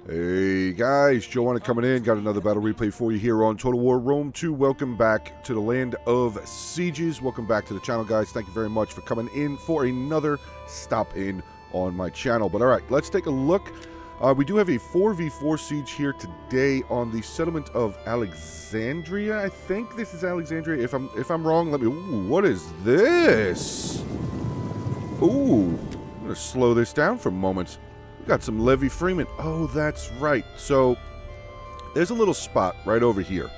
Hey guys, JoeOnit coming in. Got another battle replay for you here on Total War Rome 2. Welcome back to the land of sieges. Welcome back to the channel, guys. Thank you very much for coming in for another stop in on my channel. But all right, let's take a look. We do have a 4v4 siege here today on the settlement of Alexandria. I think this is Alexandria. If I'm wrong, let me. Ooh, what is this? Ooh, I'm gonna slow this down for a moment. Got some levy freemen. Oh, that's right. So there's a little spot right over here.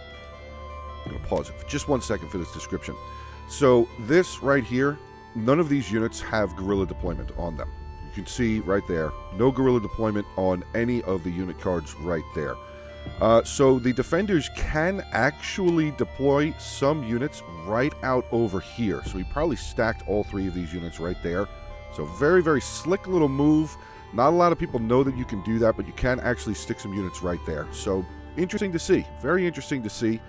I'm going to pause it for just 1 second for this description. So this right here, none of these units have guerrilla deployment on them. You can see right there, no guerrilla deployment on any of the unit cards right there. So the defenders can actually deploy some units right out over here. So we probably stacked all three of these units right there. So very, very slick little move. Not a lot of people know that you can do that, but you can actually stick some units right there. So, interesting to see. Very interesting to see.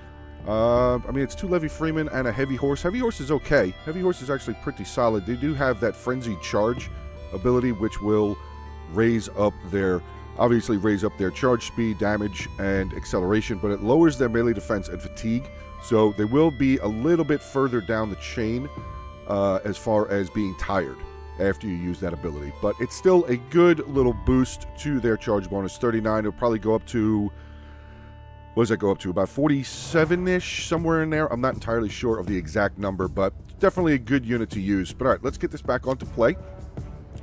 I mean, it's two levy freemen and a heavy horse. Heavy horse is okay. Heavy horse is actually pretty solid. They do have that frenzied charge ability, which will raise up their, obviously raise up their charge speed, damage, and acceleration, but it lowers their melee defense and fatigue. So, they will be a little bit further down the chain as far as being tired after you use that ability. But it's still a good little boost to their charge bonus. 39, it'll probably go up to, what does that go up to? About 47-ish, somewhere in there. I'm not entirely sure of the exact number, but definitely a good unit to use. But all right, let's get this back onto play.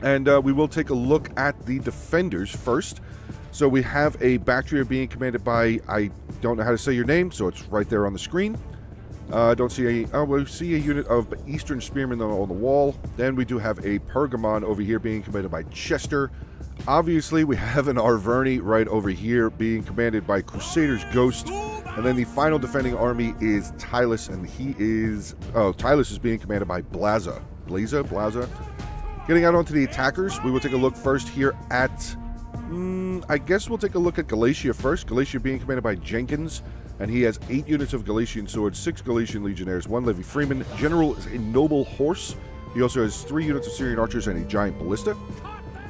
And we will take a look at the defenders first. So we have a Bactria being commanded by, I don't know how to say your name, so it's right there on the screen. Don't see a. We see a unit of Eastern Spearmen on the wall. Then we do have a Pergamon over here being commanded by Chester. Obviously, we have an Arverni right over here being commanded by Crusader's Ghost. And then the final defending army is Tylus, and he is. Oh, Tylus is being commanded by Blaza. Blaza. Getting out onto the attackers, we will take a look first here at. I guess we'll take a look at Galatia first. Galatia being commanded by Jenkins. And he has 8 units of Galatian swords, 6 Galatian legionnaires, 1 levy freeman. General is a noble horse. He also has 3 units of Syrian archers and a giant ballista.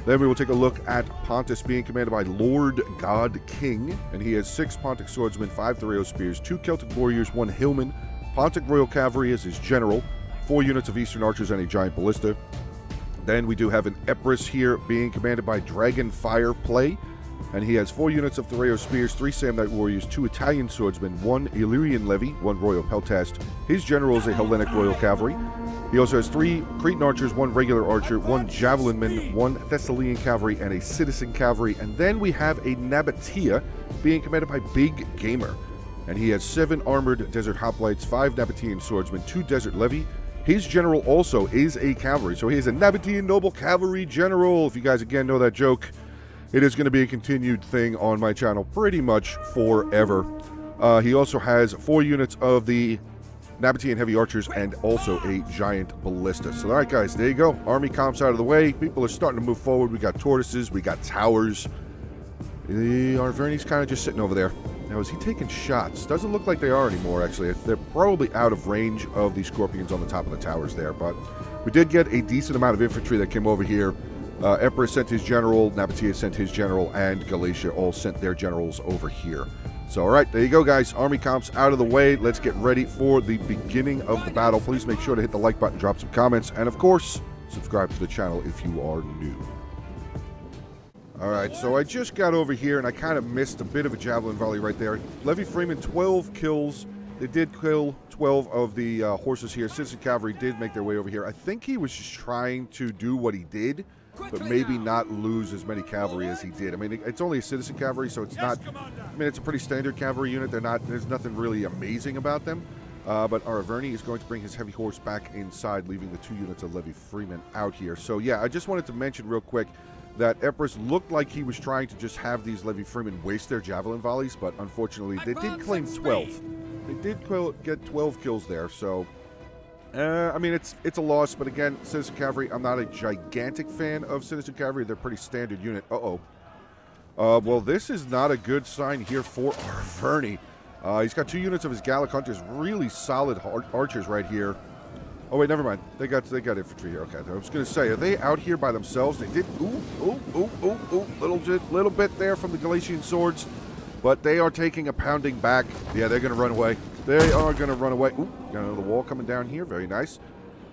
Then we will take a look at Pontus being commanded by Lord God King. And he has 6 Pontic swordsmen, 5 Thoreo spears, 2 Celtic warriors, 1 hillman. Pontic royal cavalry is his general, 4 units of Eastern archers and a giant ballista. Then we do have an Epirus here being commanded by Dragon Fire Play. And he has 4 units of Thoreo spears, 3 Samnite warriors, 2 Italian swordsmen, 1 Illyrian levy, 1 royal peltast. His general is a Hellenic royal cavalry. He also has 3 Cretan archers, 1 regular archer, 1 javelinman, 1 Thessalian cavalry, and a citizen cavalry. And then we have a Nabatea being commanded by Big Gamer. And he has 7 armored desert hoplites, 5 Nabatean swordsmen, 2 desert levy. His general also is a cavalry. So he is a Nabatean noble cavalry general. If you guys again know that joke, it is going to be a continued thing on my channel pretty much forever. He also has 4 units of the Nabatean heavy archers and also a giant ballista. So, all right, guys, there you go. Army comps out of the way. People are starting to move forward. We got tortoises. We got towers. The Arverni's kind of just sitting over there. Now, is he taking shots? Doesn't look like they are anymore, actually. They're probably out of range of the scorpions on the top of the towers there. But we did get a decent amount of infantry that came over here. Epirus sent his general, Nabatea sent his general, and Galatia all sent their generals over here. So, all right, there you go, guys. Army comps out of the way. Let's get ready for the beginning of the battle. Please make sure to hit the like button, drop some comments, and, of course, subscribe to the channel if you are new. All right, so I just got over here, and I kind of missed a bit of a javelin volley right there. Levy freeman, 12 kills. They did kill 12 of the horses here. Citizen cavalry did make their way over here. I think he was just trying to do what he did, but maybe not lose as many cavalry as he did. I mean, it's only a citizen cavalry, so it's not, I mean, it's a pretty standard cavalry unit. There's nothing really amazing about them. But our Arverni is going to bring his heavy horse back inside, leaving the 2 units of levy freemen out here. So, yeah, I just wanted to mention real quick that Epirus looked like he was trying to just have these levy freemen waste their javelin volleys, but unfortunately, they did claim 12. They did get 12 kills there, so I mean, it's a loss, but again, Citizen Cavalry, I'm not a gigantic fan of Citizen Cavalry. They're a pretty standard unit. Well, this is not a good sign here for Arverni. He's got 2 units of his Gallic Hunters, really solid archers right here. Oh, wait, never mind. They got infantry here. Okay, I was going to say, are they out here by themselves? They did. Ooh, little a little bit there from the Galatian swords, but they are taking a pounding back. Yeah, they're going to run away. They are going to run away. Ooh, got another wall coming down here. Very nice.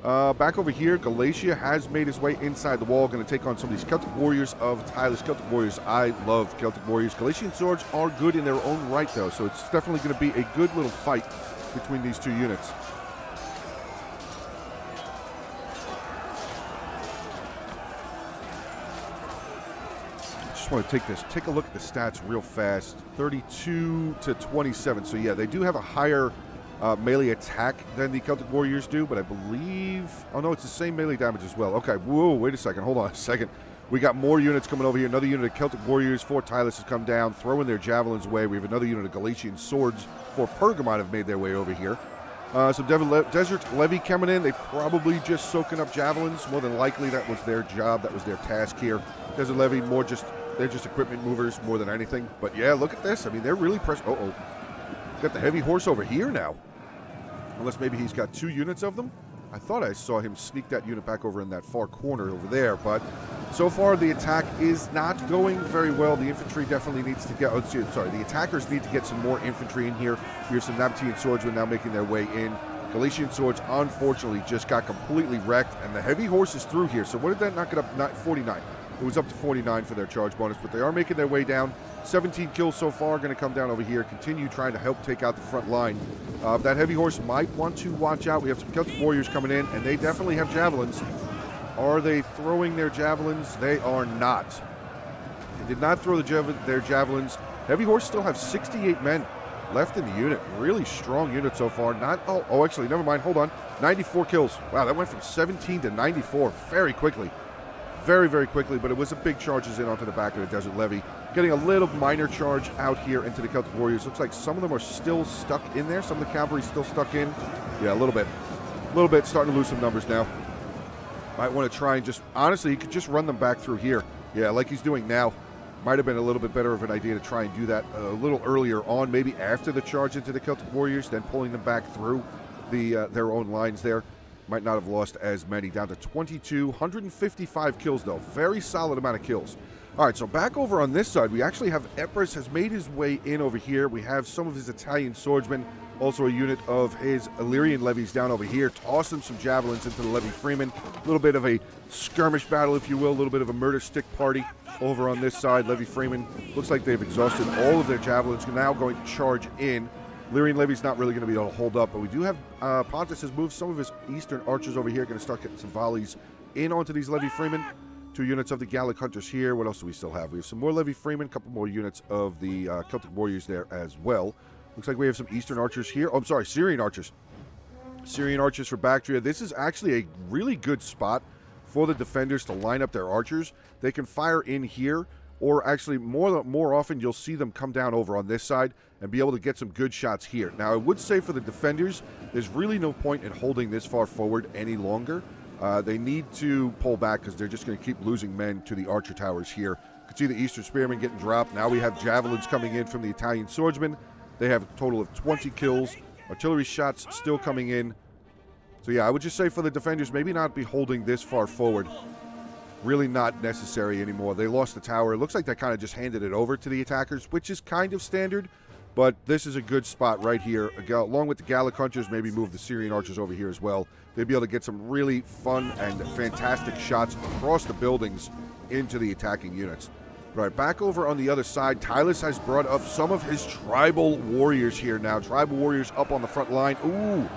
Back over here, Galatia has made his way inside the wall. Going to take on some of these Celtic Warriors of Tyler's. Celtic Warriors, I love Celtic Warriors. Galatian swords are good in their own right, though, so it's definitely going to be a good little fight between these two units. Just want to take a look at the stats real fast. 32 to 27. So yeah, they do have a higher melee attack than the Celtic Warriors do, but I believe, oh no, it's the same melee damage as well. Okay, whoa, wait a second, hold on a second. We got more units coming over here. Another unit of Celtic Warriors for Tylus has come down, throwing their javelins away. We have another unit of Galatian swords for Pergamon have made their way over here. Some Desert Levy coming in. They probably just soaking up javelins. More than likely that was their job, that was their task here. Desert Levy they're just equipment movers more than anything. But yeah, look at this. I mean, they're really pressing. Uh-oh. Got the heavy horse over here now. Unless maybe he's got 2 units of them. I thought I saw him sneak that unit back over in that far corner over there. But so far, the attack is not going very well. The infantry definitely needs to get... Oh, sorry, the attackers need to get some more infantry in here. Here's some Nabatean swordsmen now making their way in. Galatian swords, unfortunately, just got completely wrecked. And the heavy horse is through here. So what did that knock it up? 49. It was up to 49 for their charge bonus, but they are making their way down. 17 kills so far, going to come down over here, continue trying to help take out the front line. That heavy horse might want to watch out. We have some Celtic Warriors coming in, and they definitely have javelins. Are they throwing their javelins? They are not. They did not throw their javelins. Heavy horse still have 68 men left in the unit. Really strong unit so far. Actually, never mind. Hold on. 94 kills. Wow, that went from 17 to 94 very quickly. Very, very quickly, but it was a big charges in onto the back of the Desert Levy. Getting a little minor charge out here into the Celtic Warriors. Looks like some of them are still stuck in there. Some of the cavalry still stuck in. Yeah, a little bit. A little bit, starting to lose some numbers now. Might want to try and just, honestly, he could just run them back through here. Yeah, like he's doing now. Might have been a little bit better of an idea to try and do that a little earlier on, maybe after the charge into the Celtic Warriors, then pulling them back through their own lines there. Might not have lost as many. Down to 22. 155 kills, though. Very solid amount of kills. All right, so back over on this side, we actually have Epirus has made his way in over here. We have some of his Italian swordsmen, also a unit of his Illyrian levies down over here, tossing some javelins into the levy freeman. A little bit of a skirmish battle, if you will, a little bit of a murder stick party over on this side. Levy freeman looks like they've exhausted all of their javelins, now going to charge in. Illyrian levy's not really going to be able to hold up, but we do have Pontus has moved some of his eastern archers over here, going to start getting some volleys in onto these levy freemen. 2 units of the Gallic hunters here. What else do we still have? We have some more levy freemen, a couple more units of the Celtic warriors there as well. Looks like we have some eastern archers here. Oh, I'm sorry, Syrian archers. Syrian archers for Bactria. This is actually a really good spot for the defenders to line up their archers. They can fire in here, or actually more often you'll see them come down over on this side and be able to get some good shots here. Now, I would say for the defenders, there's really no point in holding this far forward any longer. They need to pull back because they're just going to keep losing men to the archer towers here. You can see the Eastern Spearmen getting dropped. Now we have javelins coming in from the Italian swordsmen. They have a total of 20 kills. Artillery shots still coming in. So yeah, I would just say for the defenders, maybe not be holding this far forward. Really not necessary anymore. They lost the tower. It looks like they kind of just handed it over to the attackers, which is kind of standard. But this is a good spot right here. Along with the Gallic hunters, maybe move the Syrian archers over here as well. They'd be able to get some really fun and fantastic shots across the buildings into the attacking units. Right, back over on the other side, Tylus has brought up some of his tribal warriors here now. Tribal warriors up on the front line. Ooh,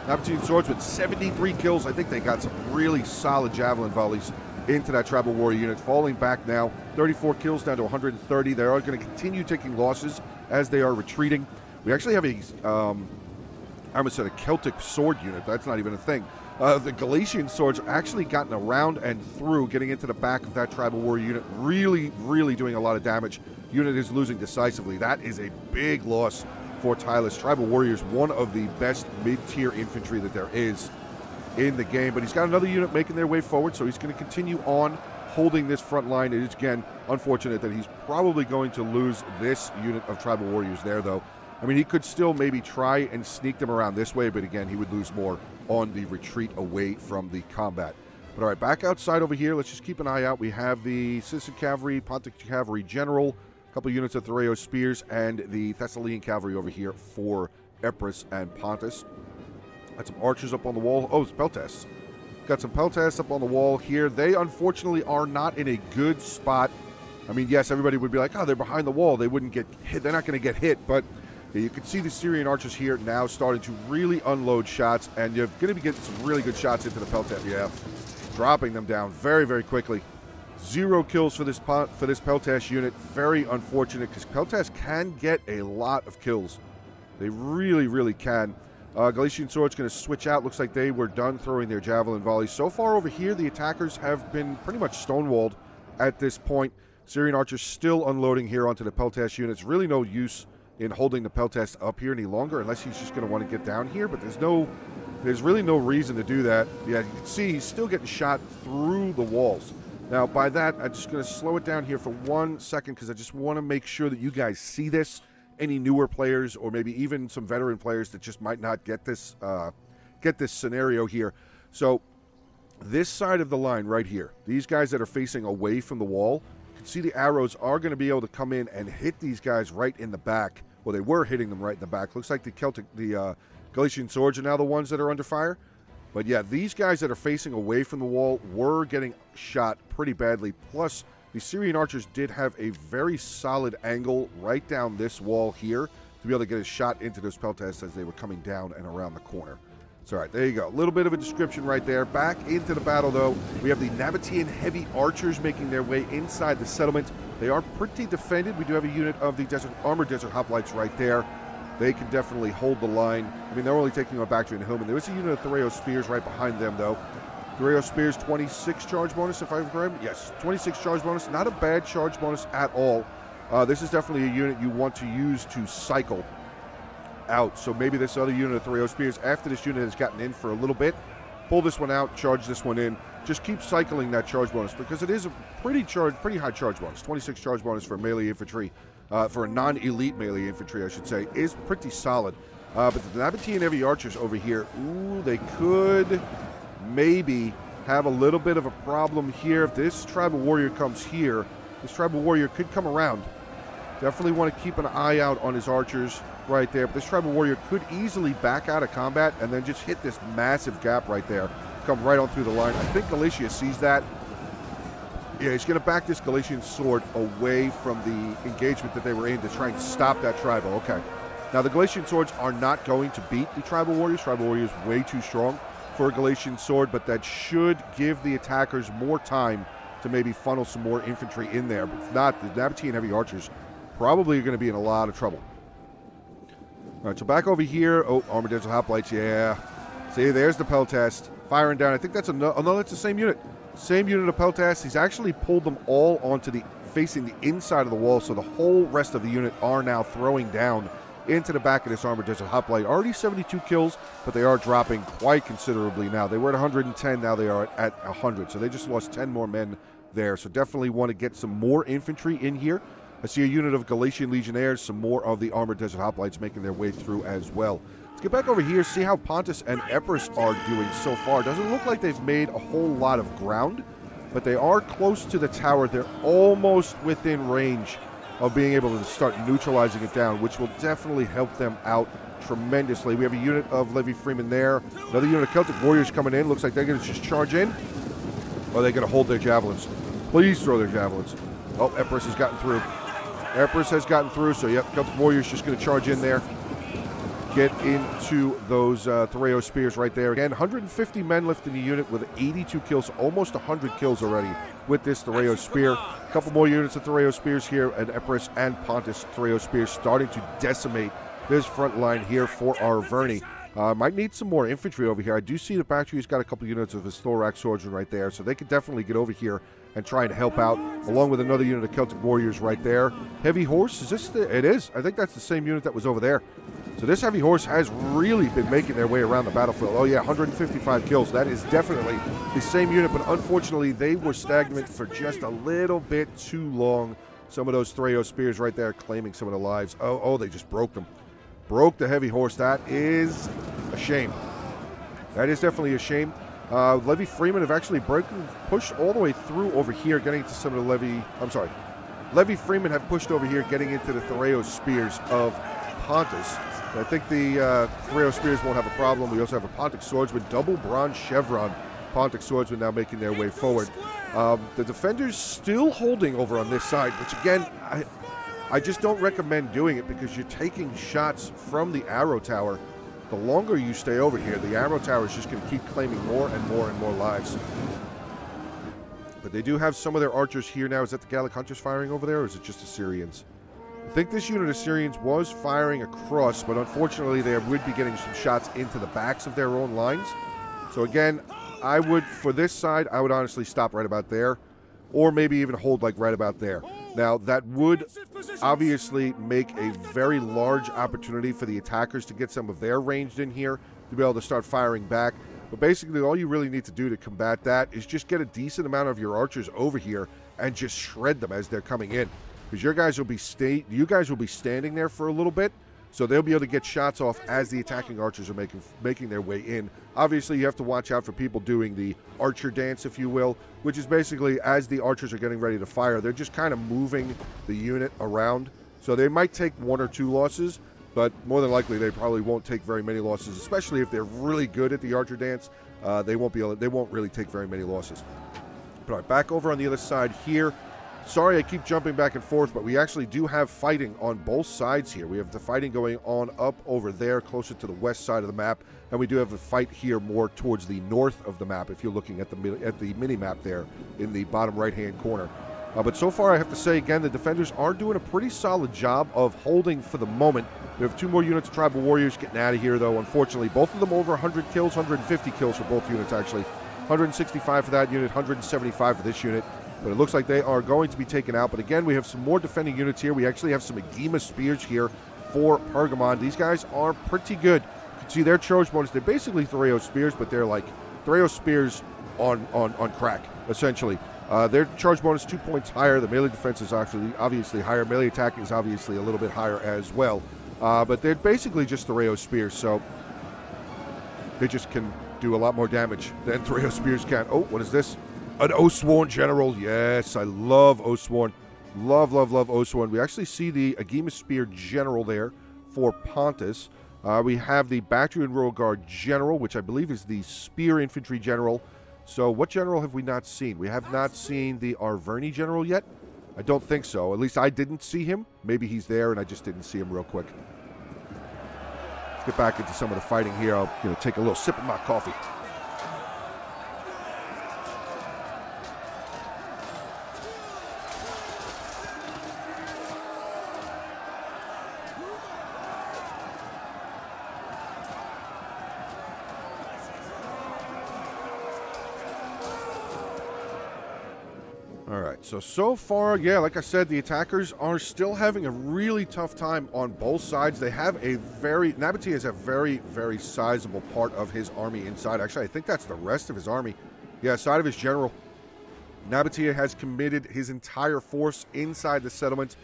Nabatean swordsmen, 73 kills. I think they got some really solid javelin volleys into that tribal warrior unit. Falling back now, 34 kills down to 130. They are going to continue taking losses as they are retreating. We actually have a, I almost said a Celtic sword unit. That's not even a thing. The Galatian swords actually gotten around and through, getting into the back of that tribal warrior unit. Really, really doing a lot of damage. Unit is losing decisively. That is a big loss for Tylus. Tribal warriors, one of the best mid-tier infantry that there is in the game. But he's got another unit making their way forward, so he's going to continue on holding this front line. It is, again, unfortunate that he's probably going to lose this unit of tribal warriors there, though. I mean, he could still maybe try and sneak them around this way, but again, he would lose more on the retreat away from the combat. But all right, back outside over here. Let's just keep an eye out. We have the Citizen Cavalry, Pontic Cavalry General, a couple units of Thereo Spears, and the Thessalian Cavalry over here for Epirus and Pontus. Got some archers up on the wall. Oh, it's Peltas. Got some Peltas up on the wall here. They, unfortunately, are not in a good spot. I mean, yes, everybody would be like, oh, they're behind the wall. They wouldn't get hit. They're not going to get hit. But you can see the Syrian archers here now starting to really unload shots. And you're going to be getting some really good shots into the Peltas. Yeah, dropping them down very, very quickly. 0 kills for this Peltas unit. Very unfortunate because Peltas can get a lot of kills. They really, really can. Galatian Sword's going to switch out. Looks like they were done throwing their javelin volleys. So far over here, the attackers have been pretty much stonewalled at this point. Syrian archers still unloading here onto the Peltas units. Really no use in holding the Peltas up here any longer unless he's just going to want to get down here. But there's really no reason to do that. Yeah, you can see he's still getting shot through the walls. Now, by that, I'm just going to slow it down here for 1 second because I just want to make sure that you guys see this. Any newer players or maybe even some veteran players that just might not get this scenario here. So this side of the line right here, these guys that are facing away from the wall, you can see the arrows are going to be able to come in and hit these guys right in the back. Well, they were hitting them right in the back. Looks like the Galatian Swords are now the ones that are under fire. But yeah, these guys that are facing away from the wall were getting shot pretty badly. Plus, the Syrian archers did have a very solid angle right down this wall here to be able to get a shot into those Peltas as they were coming down and around the corner. So, all right, there you go. A little bit of a description right there. Back into the battle, though. We have the Nabatean heavy archers making their way inside the settlement. They are pretty defended. We do have a unit of the armored desert hoplites right there. They can definitely hold the line. I mean, they're only taking on Bactria and Hillman. There is a unit of Thereo Spears right behind them, though. Thereo Spears, 26 charge bonus, if I remember. Yes, 26 charge bonus. Not a bad charge bonus at all. This is definitely a unit you want to use to cycle out. So maybe this other unit of Thereo Spears, after this unit has gotten in for a little bit, pull this one out, charge this one in. Just keep cycling that charge bonus because it is a pretty high charge bonus. 26 charge bonus for melee infantry, for a non-elite melee infantry, I should say, is pretty solid. But the Nabatean heavy archers over here, ooh, they could maybe have a little bit of a problem here. If this tribal warrior comes here, this tribal warrior could come around. Definitely want to keep an eye out on his archers right there. But this tribal warrior could easily back out of combat and then just hit this massive gap right there. Come right on through the line. I think Galatia sees that. Yeah, he's going to back this Galatian sword away from the engagement that they were in to try and stop that tribal. Okay. Now, the Galatian swords are not going to beat the tribal warriors. Tribal warriors way too strong for a Galatian sword, but that should give the attackers more time to maybe funnel some more infantry in there. But if not, the Nabatean heavy archers probably are going to be in a lot of trouble. All right, so back over here. Oh, armored desert hoplites, yeah. See, there's the Peltas firing down. I think that's no, that's the same unit. Same unit of Peltas. He's actually pulled them all onto facing the inside of the wall, so the whole rest of the unit are now throwing down into the back of this armored desert hoplite. Already 72 kills, but they are dropping quite considerably now. They were at 110, now they are at 100. So they just lost 10 more men there. So definitely want to get some more infantry in here. I see a unit of Galatian Legionnaires, some more of the armored desert hoplites making their way through as well. Let's get back over here, see how Pontus and Epirus are doing so far. Doesn't look like they've made a whole lot of ground, but they are close to the tower. They're almost within range of being able to start neutralizing it down, which will definitely help them out tremendously. We have a unit of Levi Freeman there. Another unit of Celtic Warriors coming in. Looks like they're going to just charge in. Or are they going to hold their javelins? Please throw their javelins. Oh, Epirus has gotten through. Epirus has gotten through, so yep, Celtic Warriors just going to charge in there. Get into those Thereo Spears right there. Again, 150 men left in the unit with 82 kills, almost 100 kills already with this Thereo Spear. A couple more units of Thereo Spears here, and Epirus and Pontus Thereo Spears starting to decimate this front line here for our Verney. Might need some more infantry over here. I do see the Bactria's got a couple units of his Thorax Swordsman right there, so they could definitely get over here and try and help out, along with another unit of Celtic Warriors right there. Heavy Horse, is this it is. I think that's the same unit that was over there. So this Heavy Horse has really been making their way around the battlefield. Oh yeah, 155 kills. That is definitely the same unit, but unfortunately they were stagnant for just a little bit too long. Some of those Thereo Spears right there claiming some of the lives. Oh, they just broke them. Broke the Heavy Horse. That is a shame. That is definitely a shame. Levy Freeman have actually pushed all the way through over here, getting into some of the Levy Freeman have pushed over here, getting into the Thereo Spears of Pontus. I think the Thereo Spears won't have a problem. We also have a Pontic Swordsman, double bronze chevron. Pontic Swordsman now making their way forward. The defenders still holding over on this side, which again, I just don't recommend doing it because you're taking shots from the arrow tower. The longer you stay over here, the arrow tower is just going to keep claiming more and more and more lives. But they do have some of their archers here now. Is that the Gallic Hunters firing over there, or is it just Assyrians? I think this unit of Assyrians was firing across, but unfortunately they would be getting some shots into the backs of their own lines. So again, I would, for this side, I would honestly stop right about there, or maybe even hold like right about there. Now, that would obviously make a very large opportunity for the attackers to get some of their ranged in here to be able to start firing back. But basically, all you really need to do to combat that is just get a decent amount of your archers over here and just shred them as they're coming in. Because you guys will be standing there for a little bit, so they'll be able to get shots off as the attacking archers are making their way in. Obviously, you have to watch out for people doing the archer dance, if you will, which is basically as the archers are getting ready to fire, they're just kind of moving the unit around. So they might take 1 or 2 losses, but more than likely they probably won't take very many losses, especially if they're really good at the archer dance. They won't really take very many losses. But all right, back over on the other side here. Sorry, I keep jumping back and forth, but we actually do have fighting on both sides here. We have the fighting going on up over there, closer to the west side of the map, and we do have a fight here more towards the north of the map, if you're looking at the mini-map there in the bottom right-hand corner. But so far, I have to say, again, the defenders are doing a pretty solid job of holding for the moment. We have 2 more units of Tribal Warriors getting out of here, though, unfortunately. Both of them over 100 kills, 150 kills for both units, actually. 165 for that unit, 175 for this unit. But it looks like they are going to be taken out. But again, we have some more defending units here. We actually have some Agema Spears here for Pergamon. These guys are pretty good. You can see their charge bonus. They're basically Thereo Spears, but they're like Thereo Spears on crack, essentially. Their charge bonus 2 points higher. The melee defense is actually obviously higher. Melee attack is obviously a little bit higher as well. But they're basically just Thereo Spears, so they just can do a lot more damage than Thereo Spears can. Oh, what is this? An Oathsworn General. Yes, I love Oathsworn. Love, love, love Oathsworn. We actually see the Agema Spear General there for Pontus. We have the Bactrian Royal Guard General, which I believe is the Spear Infantry General. So what general have we not seen? We have not seen the Arverni General yet? I don't think so. At least I didn't see him. Maybe he's there and I just didn't see him real quick. Let's get back into some of the fighting here. I'll take a little sip of my coffee. So far, yeah, like I said, the attackers are still having a really tough time on both sides. They have Nabatea has a very, very sizable part of his army inside. Actually, I think that's the rest of his army. Yeah, side of his general. Nabatea has committed his entire force inside the settlement.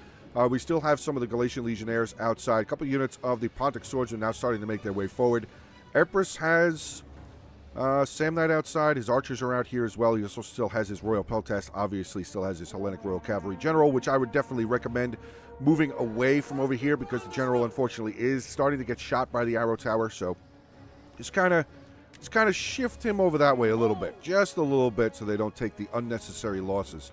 We still have some of the Galatian legionnaires outside. A couple units of the Pontic Swords are now starting to make their way forward. Empress has Sam Knight outside. His archers are out here as well. He also still has his Royal Peltast. Obviously still has his Hellenic Royal Cavalry General, which I would definitely recommend moving away from over here because the general, unfortunately, is starting to get shot by the arrow tower. So just kind of shift him over that way a little bit. Just a little bit so they don't take the unnecessary losses.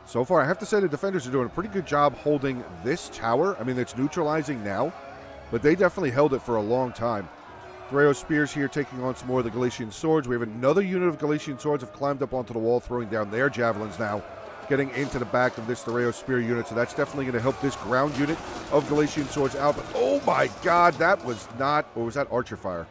So far, I have to say the defenders are doing a pretty good job holding this tower. I mean, it's neutralizing now, but they definitely held it for a long time. Thereo Spears here taking on some more of the Galatian Swords. We have another unit of Galatian Swords have climbed up onto the wall, throwing down their javelins now, getting into the back of this Thereo Spear unit. So that's definitely going to help this ground unit of Galatian Swords out. But oh my God, that was not, or was that archer fire?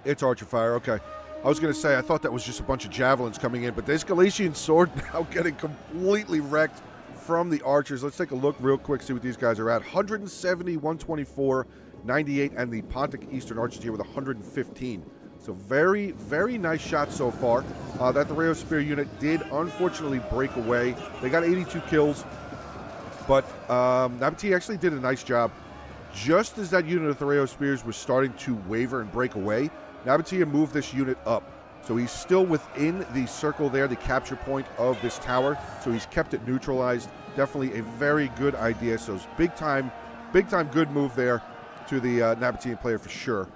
It's archer fire, okay. I was going to say, I thought that was just a bunch of javelins coming in, but this Galatian Sword now getting completely wrecked from the archers. Let's take a look real quick, see what these guys are at. 170, 124, 98, and the Pontic Eastern Archers here with 115. So very, very nice shot so far. That Thereo Spear unit did unfortunately break away. They got 82 kills, but Nabatea actually did a nice job. Just as that unit of Thereo Spears was starting to waver and break away, Nabatea moved this unit up. So he's still within the circle there, the capture point of this tower. So he's kept it neutralized. Definitely a very good idea. So it's big time good move there to the Nabatean player for sure.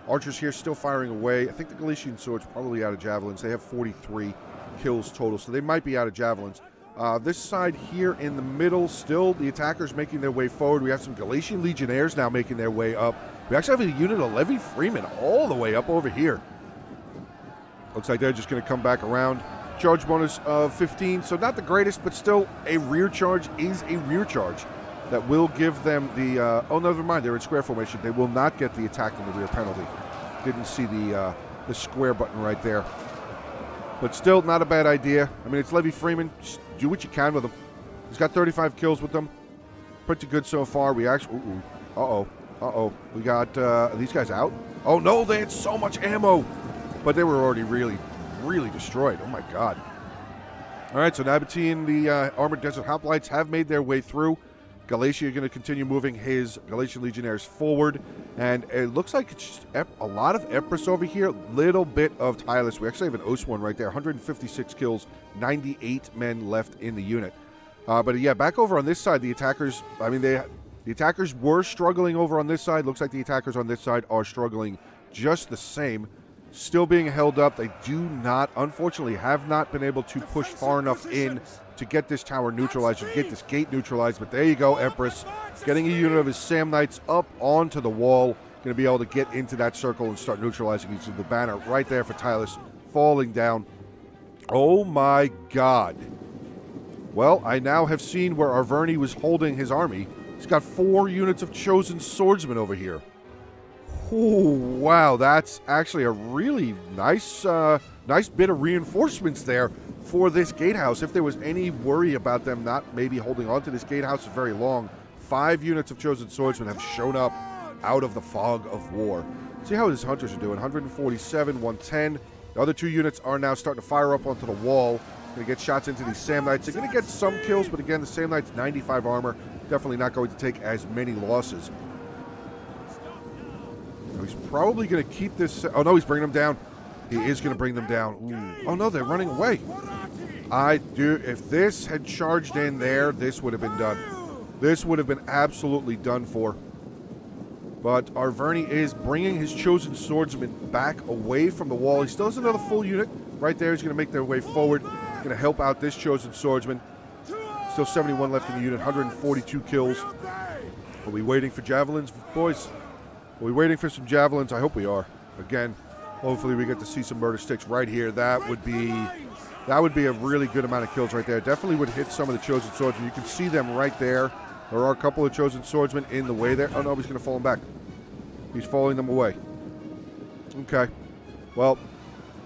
Archers here still firing away. I think the Galician Swords probably out of javelins. They have 43 kills total, so they might be out of javelins. This side here in the middle, still the attackers making their way forward. We have some Galician Legionnaires now making their way up. We actually have a unit of Levy Freemen all the way up over here. Looks like they're just going to come back around. Charge bonus of 15, so not the greatest, but still a rear charge is a rear charge. That will give them the, oh, never mind, they're in square formation. They will not get the attack in the rear penalty. Didn't see the square button right there. But still, not a bad idea. I mean, it's Levy Freeman. Just do what you can with him. He's got 35 kills with them. Pretty good so far. We actually, uh-oh. We got, are these guys out? Oh, no, they had so much ammo. But they were already really, really destroyed. Oh, my God. All right, so Nabatea and the Armored Desert Hoplites have made their way through. Galatia going to continue moving his Galatian Legionnaires forward. And it looks like it's just a lot of Empress over here. Little bit of Tylus. We actually have an Oswan right there. 156 kills, 98 men left in the unit. But yeah, back over on this side, the attackers, I mean, the attackers were struggling over on this side. Looks like the attackers on this side are struggling just the same. Still being held up. They do not, unfortunately, have not been able to push far enough in to get this tower neutralized, or get this gate neutralized. But there you go, Empress. Getting a unit of his Sam Knights up onto the wall. Going to be able to get into that circle and start neutralizing each of the banner right there for Tylus falling down. Oh my God. Well, I now have seen where Arverni was holding his army. He's got 4 units of chosen swordsmen over here. Oh, wow, that's actually a really nice nice bit of reinforcements there for this gatehouse. If there was any worry about them not maybe holding on to this gatehouse for very long, 5 units of chosen swordsmen have shown up out of the fog of war. See how his hunters are doing. 147, 110. The other 2 units are now starting to fire up onto the wall. Going to get shots into these Sam Knights. They're going to get some kills, but again, the Sam Knights, 95 armor. Definitely not going to take as many losses. He's probably going to keep this. Oh, no, he's bringing them down. He is going to bring them down. Ooh. Oh, no, they're running away. If this had charged in there, this would have been done. This would have been absolutely done for. But Arverni is bringing his chosen swordsman back away from the wall. He still has another full unit right there. He's going to make their way forward. Going to help out this chosen swordsman. Still 71 left in the unit, 142 kills. Are we waiting for javelins, boys? Are we waiting for some javelins? I hope we are. Again, hopefully we get to see some murder sticks right here. That would be a really good amount of kills right there. Definitely would hit some of the chosen swordsmen. You can see them right there. There are a couple of chosen swordsmen in the way there. Oh, no, he's going to fall them back. He's falling them away. Okay. Well,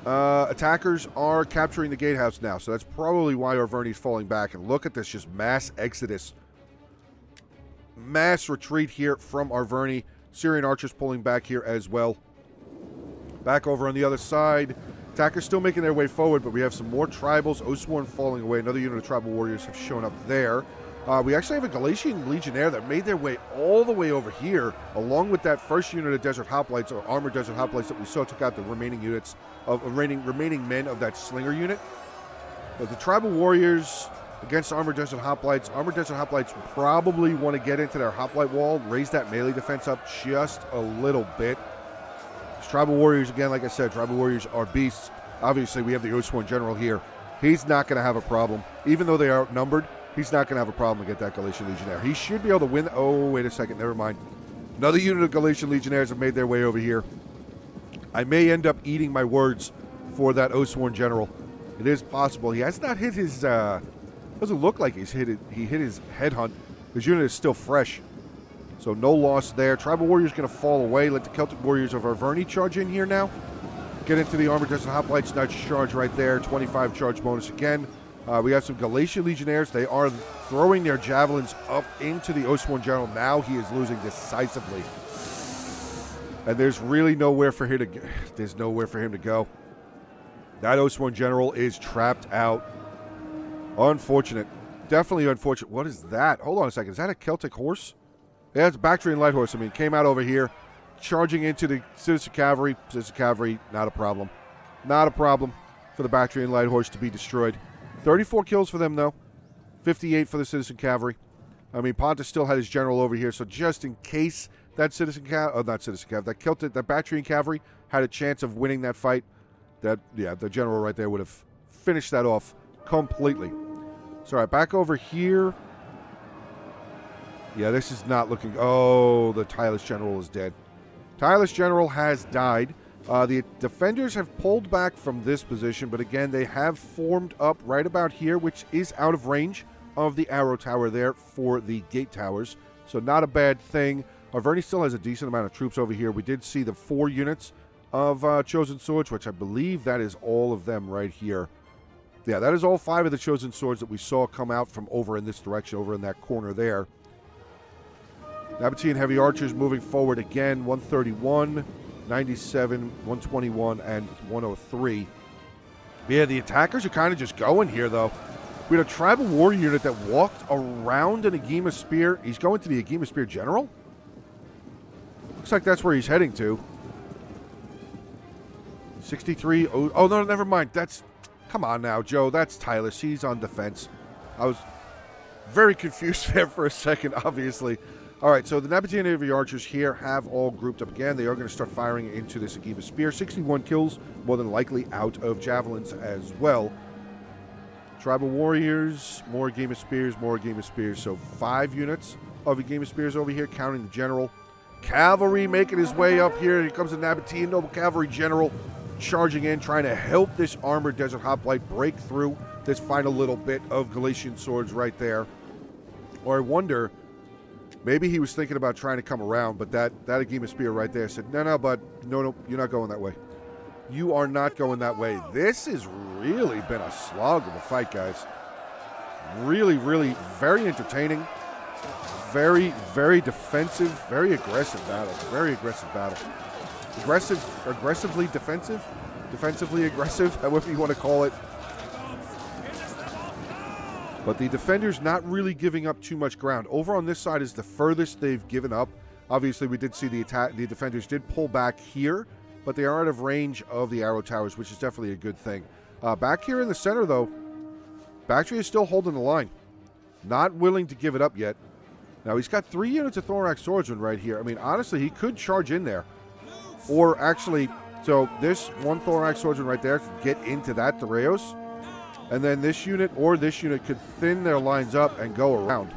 attackers are capturing the gatehouse now, so that's probably why Arverni's falling back. And look at this, just mass exodus. Mass retreat here from Arverni. Syrian archers pulling back here as well. Back over on the other side. Attackers still making their way forward, but we have some more tribals. Osworn falling away. Another unit of tribal warriors have shown up there. We actually have a Galatian Legionnaire that made their way all the way over here, along with that first unit of Desert Hoplites, or Armored Desert Hoplites that we saw took out the remaining units of remaining men of that Slinger unit. But the tribal warriors against Armored Desert Hoplites. Armored Desert Hoplites probably want to get into their Hoplite wall, raise that melee defense up just a little bit. Tribal warriors, again, like I said, tribal warriors are beasts. Obviously, we have the Osworn General here. He's not going to have a problem. Even though they are outnumbered, he's not going to have a problem to get that Galatian Legionnaire. He should be able to win. Oh, wait a second. Never mind. Another unit of Galatian Legionnaires have made their way over here. I may end up eating my words for that Osworn General. It is possible. He has not hit his, doesn't look like he's hit it. He hit his headhunt. His unit is still fresh. So no loss there. Tribal Warriors going to fall away. Let the Celtic Warriors of Arverni charge in here now. Get into the Armored Desert Hoplites. Nice charge right there. 25 charge bonus again. We have some Galatian Legionnaires. They are throwing their javelins up into the Osworn General. Now he is losing decisively. And there's really nowhere for him to go. There's nowhere for him to go. That Osworn General is trapped out. Unfortunate. Definitely unfortunate. What is that? Hold on a second. Is that a Celtic horse? Yeah, it's a Bactrian Light Horse. I mean, came out over here. charging into the Citizen Cavalry. Citizen Cavalry, not a problem. Not a problem for the Bactrian Light Horse to be destroyed. 34 kills for them, though. 58 for the Citizen Cavalry. I mean, Pontus still had his general over here, so just in case that Citizen Cavalry, that Bactrian Cavalry had a chance of winning that fight, the general right there would have finished that off completely. So, all right, back over here. Yeah, this is not looking... Oh, the Tylus General is dead. Tylus General has died. The defenders have pulled back from this position, but again, they have formed up right about here, which is out of range of the arrow tower there for the gate towers. So not a bad thing. Arverni still has a decent amount of troops over here. We did see the 4 units of Chosen Swords, which I believe that is all of them right here. Yeah, that is all 5 of the Chosen Swords that we saw come out from over in this direction, over in that corner there. Nabatean Heavy Archers moving forward again, 131, 97, 121, and 103. Yeah, the attackers are kind of just going here, though. We had a Tribal War unit that walked around an Agema Spear. He's going to the Agema Spear General? Looks like that's where he's heading to. 63. Oh, no, never mind. That's... Come on now, Joe. That's Tylus. He's on defense. I was very confused there for a second, obviously. All right, so the Nabatean Heavy Archers here have all grouped up again. They are going to start firing into this Agema Spear. 61 kills, more than likely out of Javelins as well. Tribal Warriors, more Agema Spears, more Agema Spears. So 5 units of Agema Spears over here, counting the General. Cavalry making his way up here. Here comes the Nabatean Noble Cavalry General charging in, trying to help this armored Desert Hoplite break through this final little bit of Galatian swords right there. Or I wonder, maybe he was thinking about trying to come around, but that Agema Spear right there said, no, bud, no, you're not going that way. You are not going that way. This has really been a slog of a fight, guys. Really, really very entertaining. Very, very defensive. Very aggressive battle. Very aggressive battle. Aggressively defensive? Defensively aggressive, however you want to call it. But the defenders not really giving up too much ground. Over on this side is the furthest they've given up. Obviously, we did see the defenders did pull back here, but they are out of range of the arrow towers, which is definitely a good thing. Back here in the center, though, Bactria is still holding the line. Not willing to give it up yet. Now, he's got 3 units of Thorax Swordsman right here. I mean, honestly, he could charge in there. Or actually, so this 1 Thorax Swordsman right there could get into that Theraeus. And then this unit or this unit could thin their lines up and go around.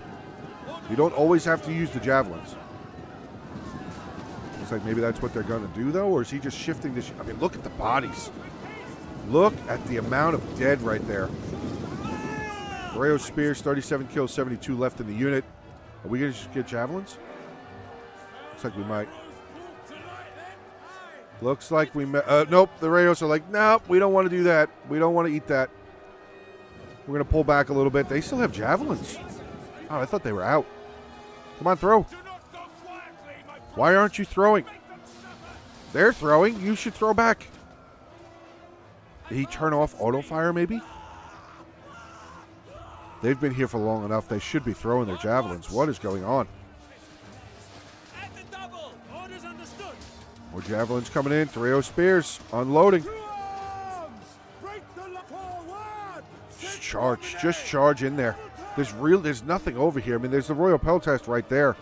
You don't always have to use the Javelins. Looks like maybe that's what they're going to do, though. Or is he just shifting this? I mean, look at the bodies. Look at the amount of dead right there. Theraeus Spears, 37 kills, 72 left in the unit. Are we going to just get Javelins? Looks like we might. Looks like we might. Nope, the Rayos are like, nope, we don't want to do that. We don't want to eat that. We're going to pull back a little bit. They still have Javelins. Oh, I thought they were out. Come on, throw. Why aren't you throwing? They're throwing. You should throw back. Did he turn off auto fire, maybe? They've been here for long enough. They should be throwing their Javelins. What is going on? More Javelins coming in. Theraeus Spears unloading. Just charge in there. There's nothing over here. I mean, there's the Royal Peltast right there,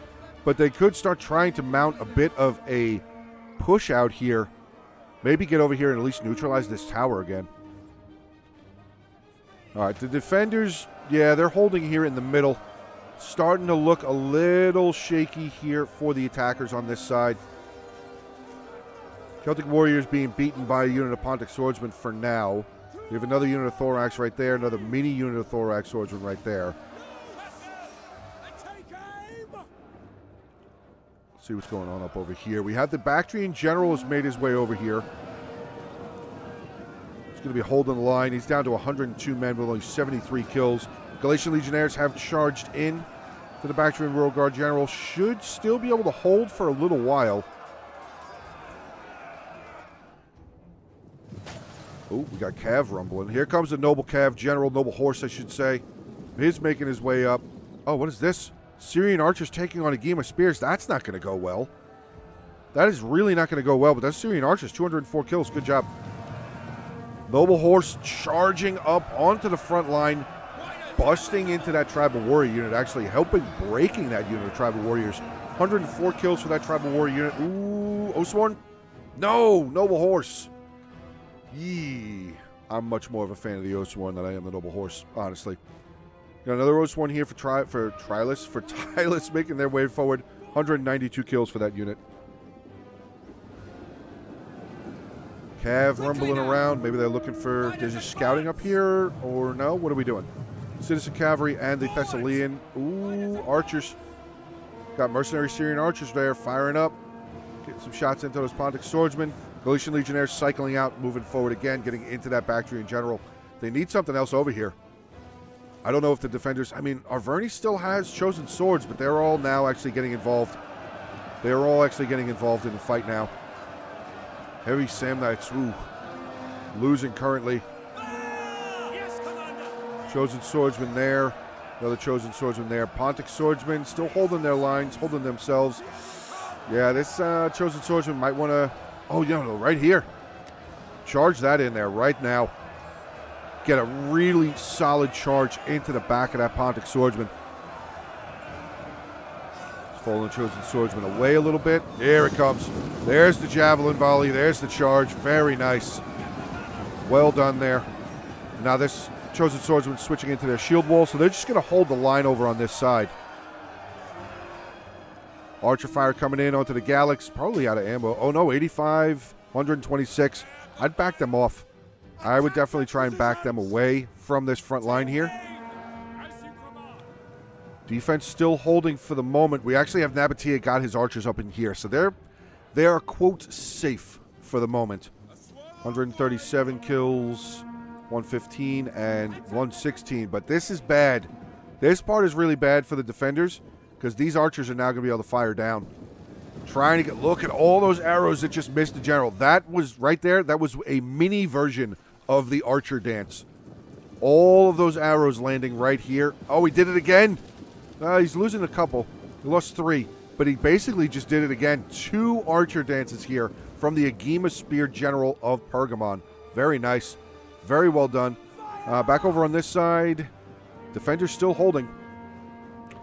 but they could start trying to mount a bit of a push out here. Maybe get over here and at least neutralize this tower again. All right, the defenders, yeah, they're holding here in the middle. Starting to look a little shaky here for the attackers on this side. Celtic Warriors being beaten by a unit of Pontic Swordsmen for now. We have another unit of Thorax right there, another mini unit of Thorax Swordsmen right there. Let's see what's going on up over here. We have the Bactrian General has made his way over here. He's going to be holding the line. He's down to 102 men with only 73 kills. Galatian Legionnaires have charged in to the Bactrian Royal Guard General. Should still be able to hold for a little while. Oh, we got Cav rumbling. Here comes the Noble Cav General, Noble Horse, I should say. He's making his way up. Oh, what is this? Syrian archers taking on Agema Spears. That's not going to go well. That is really not going to go well, but that's Syrian archers. 204 kills. Good job. Noble Horse charging up onto the front line, busting into that tribal warrior unit, actually helping breaking that unit of tribal warriors. 104 kills for that tribal warrior unit. Ooh, Oathsworn? No, Noble Horse. Yee. I'm much more of a fan of the Oathsworn than I am the Noble Horse, honestly. Got another Oathsworn here for Tylus making their way forward. 192 kills for that unit. Cav rumbling around. Maybe they're looking for... There's a scouting up here, or no? What are we doing? Citizen Cavalry and the Thessalian. Ooh, archers. Got mercenary Syrian archers there firing up. Getting some shots into those Pontic swordsmen. Galician Legionnaires cycling out, moving forward again, getting into that Bactrian general. They need something else over here. I don't know if the defenders... I mean, Arverni still has chosen swords, but they're all now actually getting involved. They're all actually getting involved in the fight now. Heavy Samnites, ooh, losing currently. Chosen swordsman there. Another chosen swordsman there. Pontic swordsmen still holding their lines, holding themselves. Yeah, this chosen swordsman might want to... Oh, you know, right here. Charge that in there right now. Get a really solid charge into the back of that Pontic swordsman. Fallen chosen swordsman away a little bit. Here it comes. There's the javelin volley. There's the charge. Very nice. Well done there. Now this chosen swordsman switching into their shield wall, so they're just going to hold the line over on this side. Archer fire coming in onto the Galax. Probably out of ammo. Oh no, 85, 126. I'd back them off. I would definitely try and back them away from this front line here. Defense still holding for the moment. We actually have Nabatea got his archers up in here, so they are quote safe for the moment. 137 kills, 115 and 116. But this is bad. This part is really bad for the defenders because these archers are now going to be able to fire down. Trying to get... Look at all those arrows that just missed the general. That was right there. That was a mini version of the archer dance. All of those arrows landing right here. Oh, he did it again. He's losing a couple. He lost 3. But he basically just did it again. 2 archer dances here from the Agema Spear General of Pergamon. Very nice. Very well done. Back over on this side. Defenders still holding.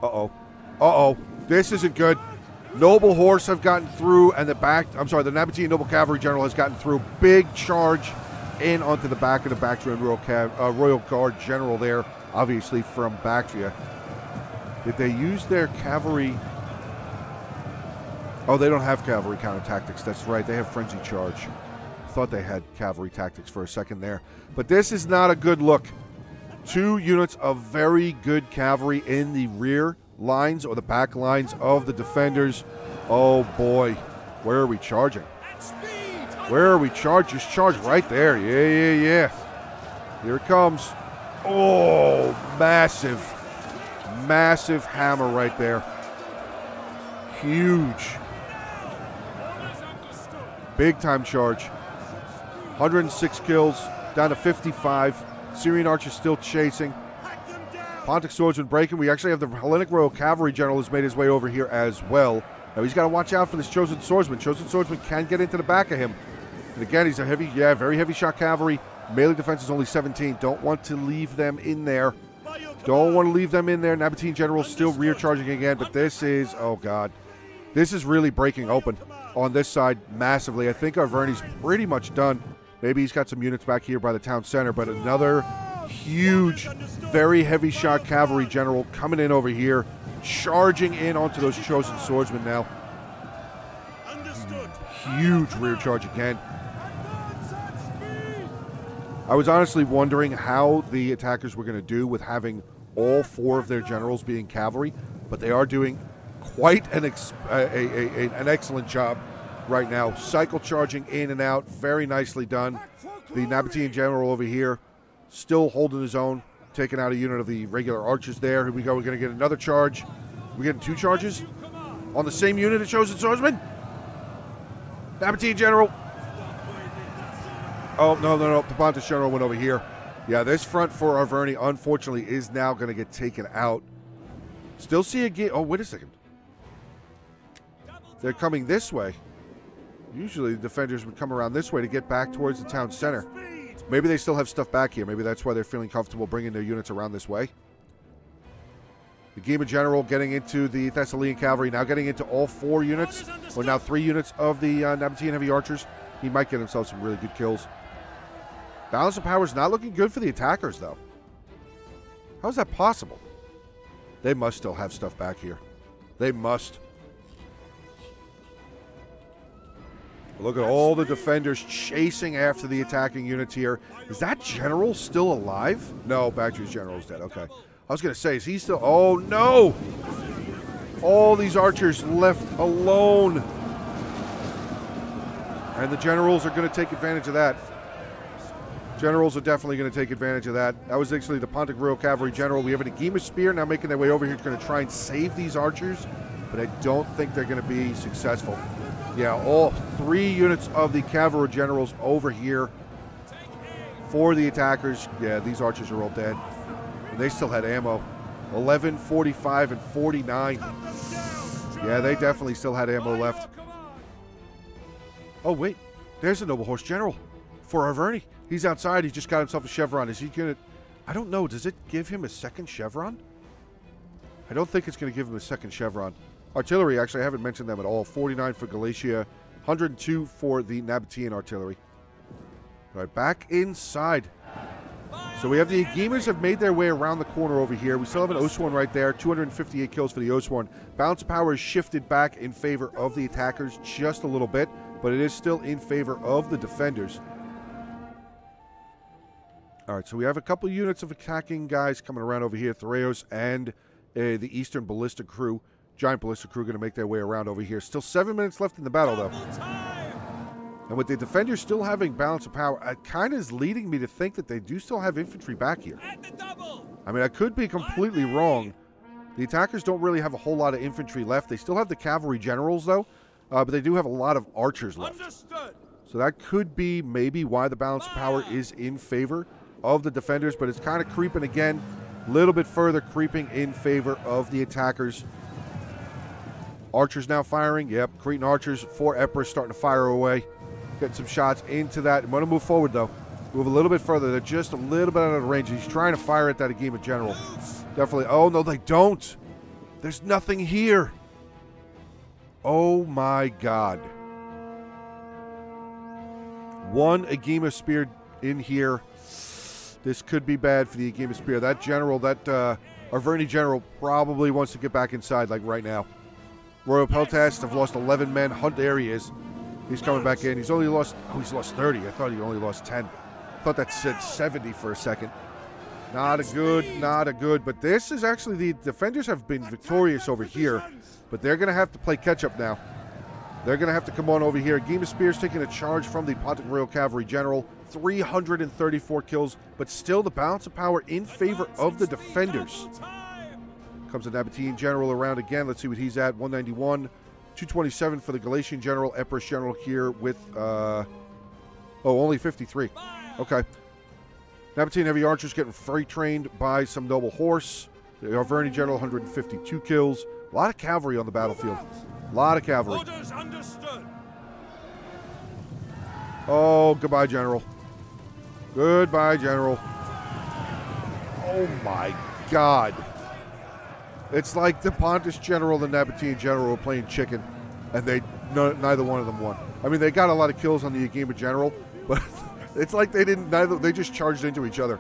Uh-oh. Uh-oh. This isn't good. Noble Horse have gotten through, and the Nabatean Noble Cavalry General has gotten through. Big charge in onto the back of the Bactrian Royal Guard General there, obviously from Bactria. Did they use their cavalry? Oh, they don't have cavalry counter tactics. That's right. They have frenzy charge. Thought they had cavalry tactics for a second there. But this is not a good look. 2 units of very good cavalry in the rear lines or the back lines of the defenders. Oh boy, where are we charging? Where are we charging? Just charge right there. Yeah. Here it comes. Oh, massive hammer right there. Huge. Big time charge. 106 kills, down to 55. Syrian archers still chasing. Pontic swordsman breaking. We actually have the Hellenic Royal Cavalry General who's made his way over here as well. Now he's got to watch out for this chosen swordsman. Chosen swordsman can get into the back of him. And again, he's a very heavy shot cavalry. Melee defense is only 17. Don't want to leave them in there. Don't want to leave them in there. Nabatean General still rear charging again, but this is, oh God. This is really breaking open on this side massively. I think Arverni's pretty much done. Maybe he's got some units back here by the town center, but another huge, very heavy shot cavalry general coming in over here, charging in onto those chosen swordsmen now. Huge rear charge again. I was honestly wondering how the attackers were going to do with having all 4 of their generals being cavalry, but they are doing quite an excellent job right now. Cycle charging in and out, very nicely done. The Nabatean general over here still holding his own, taking out a unit of the regular archers there. Here we go. We're going to get another charge. We're getting 2 charges on the same unit of chosen swordsman. Nabatean general. Oh, no. The Pontic general went over here. Yeah, this front for Arverni, unfortunately, is now going to get taken out. Still see a gate. Oh, wait a second. They're coming this way. Usually the defenders would come around this way to get back towards the town center. Maybe they still have stuff back here. Maybe that's why they're feeling comfortable bringing their units around this way. The Gema General getting into the Thessalian Cavalry, now getting into all 4 units, or now 3 units of the Nabatean Heavy Archers. He might get himself some really good kills. Balance of power is not looking good for the attackers, though. How is that possible? They must still have stuff back here. They must. Look at all the defenders chasing after the attacking units here. Is that general still alive? No, Bactria's general's dead. Okay. I was going to say, is he still... Oh, no! All these archers left alone. And the generals are going to take advantage of that. Generals are definitely going to take advantage of that. That was actually the Pontic Royal Cavalry General. We have an Agema Spear now making their way over here. It's going to try and save these archers, but I don't think they're going to be successful. Yeah, all 3 units of the Cavalry Generals over here for the attackers. Yeah, these archers are all dead. And they still had ammo. 11, 45, and 49. Yeah, they definitely still had ammo left. Oh, wait. There's a Noble Horse General for Arverni. He's outside. He just got himself a chevron. Is he going to... I don't know. Does it give him a second chevron? I don't think it's going to give him a second chevron. Artillery, actually, I haven't mentioned them at all. 49 for Galatia. 102 for the Nabatean artillery. All right, back inside. So we have the Agemas have made their way around the corner over here. We still have an Oathsworn right there. 258 kills for the Oathsworn. Balance of power is shifted back in favor of the attackers just a little bit, but it is still in favor of the defenders. All right, so we have a couple units of attacking guys coming around over here. Thoreos and the Eastern Ballista Crew. Giant Ballista Crew going to make their way around over here. Still 7 minutes left in the battle, though. And with the defenders still having balance of power, it kind of is leading me to think that they do still have infantry back here. I mean, I could be completely wrong. The attackers don't really have a whole lot of infantry left. They still have the cavalry generals, though, but they do have a lot of archers left. So that could be maybe why the balance of power is in favor of the defenders, but it's kind of creeping again, a little bit further creeping in favor of the attackers. Archers now firing. Yep, Cretan archers for Epirus starting to fire away. Getting some shots into that. I'm going to move forward, though. Move a little bit further. They're just a little bit out of range. He's trying to fire at that Agema General. Definitely. Oh, no, they don't. There's nothing here. Oh, my God. One Agema Spear in here. This could be bad for the Agema Spear. That general, that Arverni general probably wants to get back inside, like right now. Royal Peltast have lost 11 men. Hunt, there he is. He's coming back in. He's only lost, oh, he's lost 30. I thought he only lost 10. I thought that said 70 for a second. Not a good. But this is actually, the defenders have been victorious over here. But they're going to have to play catch-up now. They're going to have to come on over here. Agema Spear's taking a charge from the Pontic Royal Cavalry General. 334 kills, but still the balance of power in favor of the defenders. Comes the Nabatean General around again. Let's see what he's at. 191. 227 for the Galatian General. Epirus General here with, only 53. Okay. Nabatean Heavy Archers getting freight trained by some Noble Horse. The Arverni General, 152 kills. A lot of cavalry on the battlefield. A lot of cavalry. Orders understood. Oh, goodbye, General. Goodbye, General. Oh, my God. It's like the Pontus General and the Nabatean General were playing chicken, and neither one of them won. I mean, they got a lot of kills on the Agema General, but it's like they just charged into each other.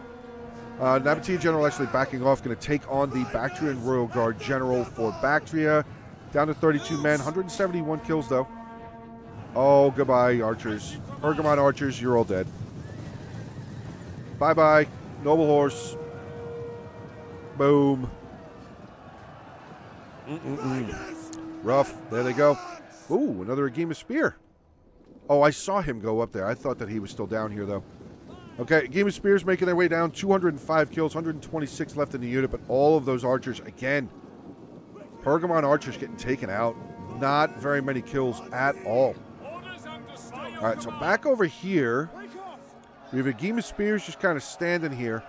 Nabatean General actually backing off, going to take on the Bactrian Royal Guard General for Bactria. Down to 32 men, 171 kills, though. Oh, goodbye, archers. Pergamon archers, you're all dead. Bye-bye, Noble Horse. Boom. Rough. There they go. Ooh, another Agema Spear. Oh, I saw him go up there. I thought that he was still down here, though. Okay, Agema Spears making their way down. 205 kills, 126 left in the unit, but all of those archers, again, Pergamon archers getting taken out. Not very many kills at all. All right, so back over here, we have Agema Spears just kind of standing here,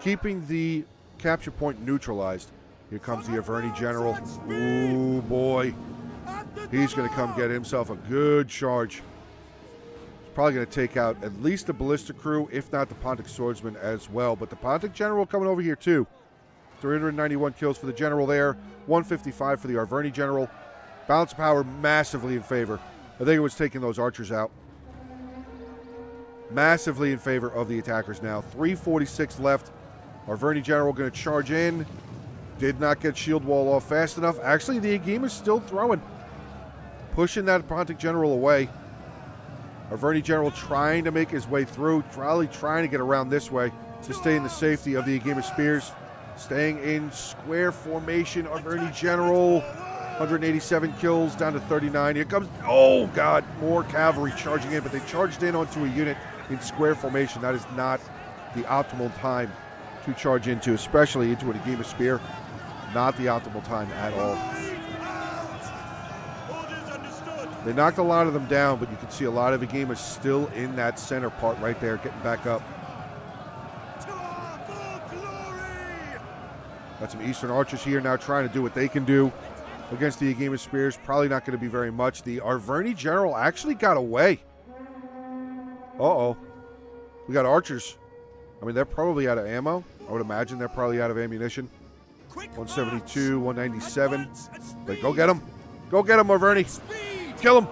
keeping the capture point neutralized. Here comes the Arverni General. Ooh, boy. He's going to come get himself a good charge. Probably going to take out at least the ballista crew, if not the Pontic swordsman as well. But the Pontic general coming over here too. 391 kills for the general there. 155 for the Arverni general. Balance of power massively in favor. I think it was taking those archers out. Massively in favor of the attackers now. 346 left. Arverni general going to charge in. Did not get shield wall off fast enough. Actually, the Agim is still throwing. Pushing that Pontic general away. Arverni general trying to make his way through. Probably trying to get around this way to stay in the safety of the Agim spears. Staying in square formation. Arverni general. 187 kills down to 39. Here comes, oh God, more cavalry charging in, but they charged in onto a unit in square formation. That is not the optimal time to charge into, especially into an Agim spear. Not the optimal time at all. They knocked a lot of them down, but you can see a lot of Agim still in that center part right there, getting back up. Got some Eastern archers here now trying to do what they can do against the Agim spears. Probably not going to be very much. The Arverni general actually got away. Uh-oh. We got archers. I mean, they're probably out of ammo. I would imagine they're probably out of ammunition. 172, 197. But go get him. Go get him, Arverni. Kill him.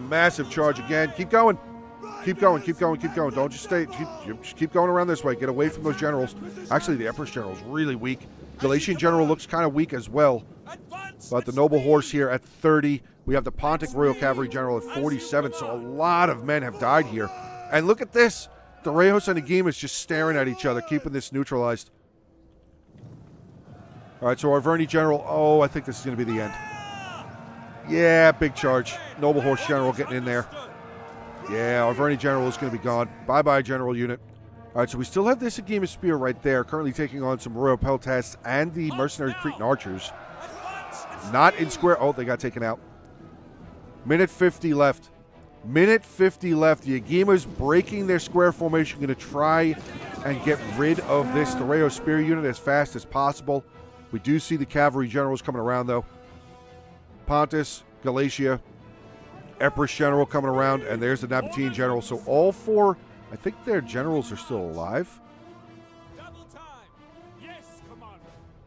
Massive charge again. Keep going. Keep going, keep going, keep going. Don't just stay. Just keep going around this way. Get away from those generals. Actually, the Empress general is really weak. Galatian general looks kind of weak as well. But the noble horse here at 30. We have the Pontic Royal Cavalry General at 47. So a lot of men have died here. And look at this. The Rejos and Agim is just staring at each other, keeping this neutralized. All right, so Arverni general. Oh, I think this is going to be the end. Yeah, big charge. Noble horse general getting in there. Yeah, Arverni general is going to be gone. Bye-bye, general unit. All right, so we still have this Agim spear right there, currently taking on some Royal Peltasts and the mercenary Cretan archers. Not in square. Oh, they got taken out. Minute 50 left. Minute 50 left. The Agim is breaking their square formation, going to try and get rid of this Thoreo spear unit as fast as possible. We do see the cavalry generals coming around, though. Pontus, Galatia, Empress general coming around, and there's the Nabatean general. So all four, I think their generals are still alive.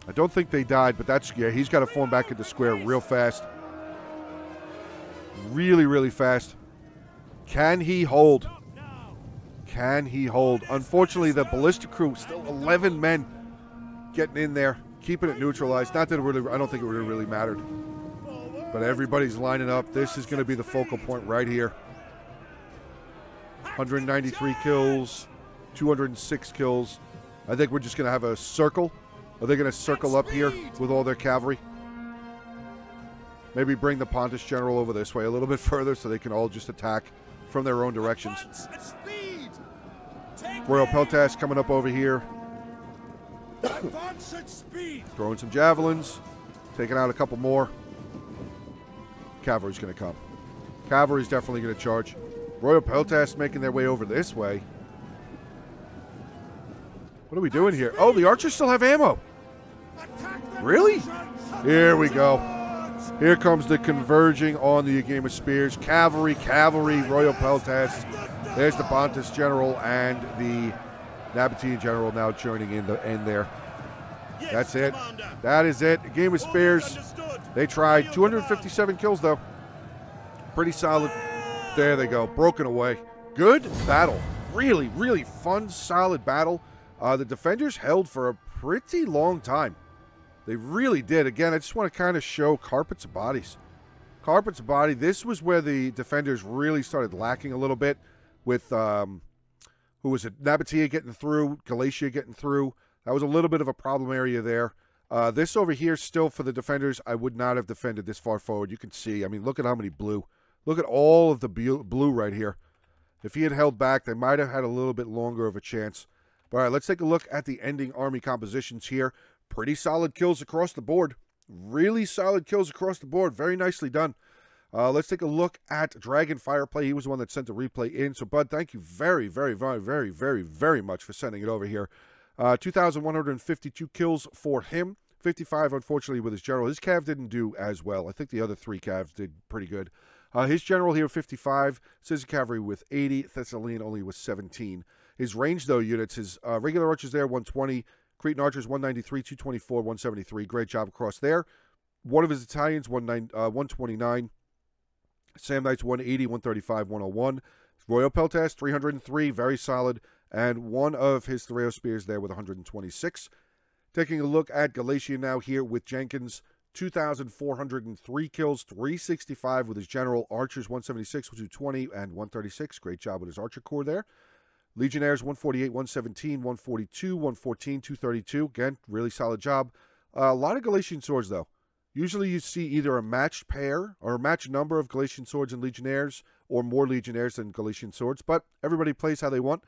I don't think they died, but that's, yeah, he's got to form back into square real fast. Really, really fast. Can he hold? Can he hold? Unfortunately, the ballista crew, still 11 men getting in there, keeping it neutralized. Not that it really, I don't think it would have really mattered. But everybody's lining up. This is going to be the focal point right here. 193 kills, 206 kills. I think we're just going to have a circle. Are they going to circle up here with all their cavalry? Maybe bring the Pontus general over this way a little bit further so they can all just attack from their own directions. Royal Peltast coming up over here. Throwing some javelins. Taking out a couple more. Cavalry's going to come. Cavalry's definitely going to charge. Royal Peltast making their way over this way. What are we doing here? Oh, the archers still have ammo. Really? Here we go. Here comes the converging on the Agim spears. Cavalry, Royal Peltast. There's the Pontus general and the Nabatean general now joining in the end there. That's it. That is it. Agim spears. They tried. 257 kills, though. Pretty solid. There they go. Broken away. Good battle. Really, really fun, solid battle. The defenders held for a pretty long time. They really did. Again, I just want to kind of show carpets of bodies. Carpets of body. This was where the defenders really started lacking a little bit with, who was it? Nabatea getting through, Galatia getting through. That was a little bit of a problem area there. This over here, still for the defenders, I would not have defended this far forward. You can see, I mean, look at how many blue. Look at all of the blue right here. If he had held back, they might have had a little bit longer of a chance. But all right, let's take a look at the ending army compositions here. Pretty solid kills across the board. Really solid kills across the board. Very nicely done. Let's take a look at Dragon Fireplay. He was the one that sent the replay in. So, Bud, thank you very, very, very, very, very, very much for sending it over here. 2,152 kills for him. 55, unfortunately, with his general. His cav didn't do as well. I think the other three cavs did pretty good. His general here, 55. Scissor Cavalry with 80. Thessalian only with 17. His range, though, units, his regular archers there, 120. Cretan archers, 193, 224, 173. Great job across there. One of his Italians, 129. Sam Knights, 180, 135, 101. Royal Peltas, 303. Very solid. And one of his Thoreo Spears there with 126. Taking a look at Galatian now here with Jenkins. 2,403 kills, 365 with his general. Archers, 176, 220, and 136. Great job with his archer corps there. Legionnaires, 148, 117, 142, 114, 232. Again, really solid job. A lot of Galatian swords, though. Usually you see either a matched pair or a matched number of Galatian swords and Legionnaires, or more Legionnaires than Galatian swords, but everybody plays how they want.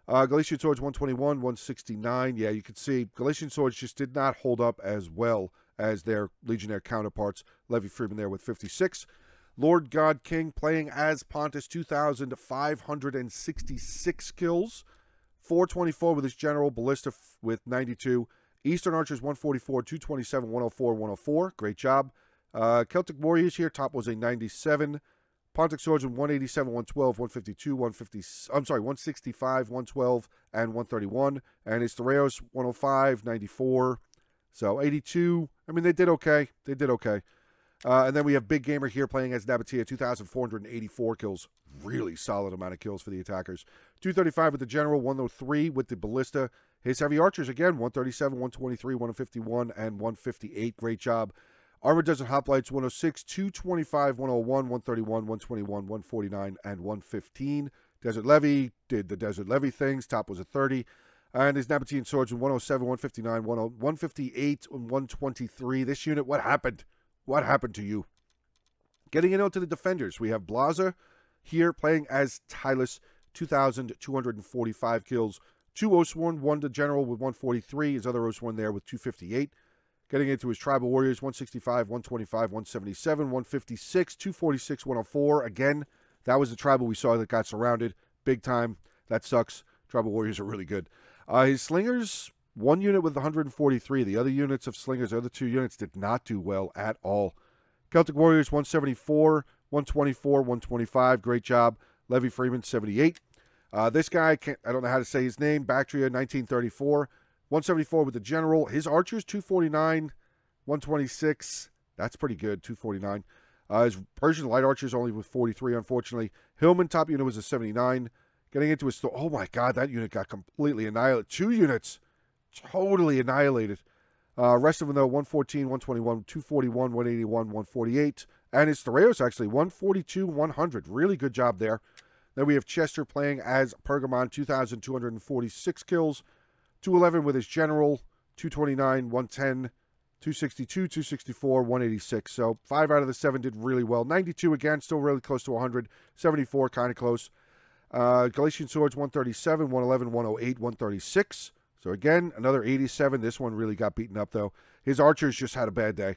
Galatian swords, 121, 169. Yeah, you can see Galatian swords just did not hold up as well as their Legionnaire counterparts. Levy Freeman there with 56. Lord God King playing as Pontus, 2,566 kills. 424 with his general. Ballista with 92. Eastern Archers, 144, 227, 104, 104. Great job. Celtic Warriors here. Top was a 97. Pontic Swords with 187, 112, 152, 165, 112, and 131. And his Thoreos, 105, 94. So 82. I mean, they did okay. They did okay. And then we have Big Gamer here playing as Nabatea, 2,484 kills. Really solid amount of kills for the attackers. 235 with the General, 103 with the Ballista. His Heavy Archers, again, 137, 123, 151, and 158. Great job. Armored Desert Hoplites, 106, 225, 101, 131, 121, 149, and 115. Desert Levy did the Desert Levy things. Top was a 30. And his Nabatean Swords, 107, 159, 158, and 123. This unit, what happened? What happened to you? Getting into the defenders, we have Blaza here playing as Tylus, 2,245 kills. 2 Oathsworn, 1 to General with 143. His other Oathsworn there with 258. Getting into his Tribal Warriors, 165, 125, 177, 156, 246, 104. Again, that was the Tribal we saw that got surrounded. Big time. That sucks. Tribal Warriors are really good. His Slingers, 1 unit with 143. The other units of Slingers, the other 2 units, did not do well at all. Celtic Warriors, 174, 124, 125. Great job. Levy Freeman, 78. This guy, I don't know how to say his name. Bactria, 1934. 174 with the General. His Archers, 249, 126. That's pretty good, 249. His Persian Light Archers only with 43, unfortunately. Hillman, top unit, was a 79. Getting into his... Oh, my God, that unit got completely annihilated. 2 units totally annihilated. Rest of them, though, 114, 121, 241, 181, 148. And his Thoreos, actually, 142, 100. Really good job there. Then we have Chester playing as Pergamon, 2,246 kills. 211 with his General, 229, 110, 262, 264, 186. So 5 out of the 7 did really well. 92 again, still really close to 100. 74, kind of close. Galatian Swords, 137, 111, 108, 136. So again, another 87. This one really got beaten up, though. His Archers just had a bad day.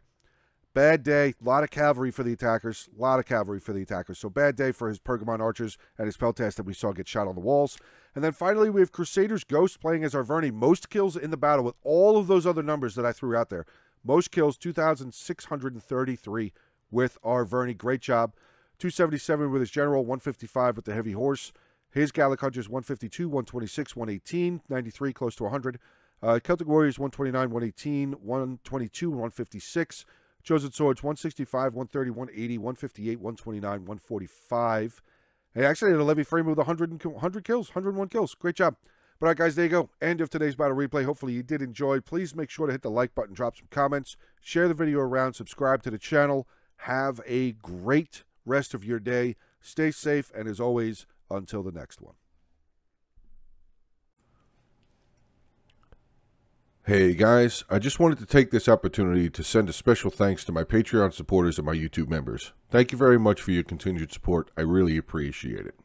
Bad day. A lot of cavalry for the attackers. A lot of cavalry for the attackers. So bad day for his Pergamon Archers and his Peltas that we saw get shot on the walls. And then finally, we have Crusaders Ghost playing as Arverni. Most kills in the battle with all of those other numbers that I threw out there. Most kills, 2,633 with Arverni. Great job. 277 with his General, 155 with the Heavy Horse. His Gallic Hunters, 152, 126, 118, 93, close to 100. Celtic Warriors, 129, 118, 122, 156. Chosen Swords, 165, 130, 180, 158, 129, 145. He actually had a Levy Freeman with 100 kills, 101 kills. Great job. But all right, guys, there you go. End of today's battle replay. Hopefully you did enjoy. Please make sure to hit the like button, drop some comments, share the video around, subscribe to the channel. Have a great rest of your day. Stay safe, and as always, until the next one. Hey guys, I just wanted to take this opportunity to send a special thanks to my Patreon supporters and my YouTube members. Thank you very much for your continued support. I really appreciate it.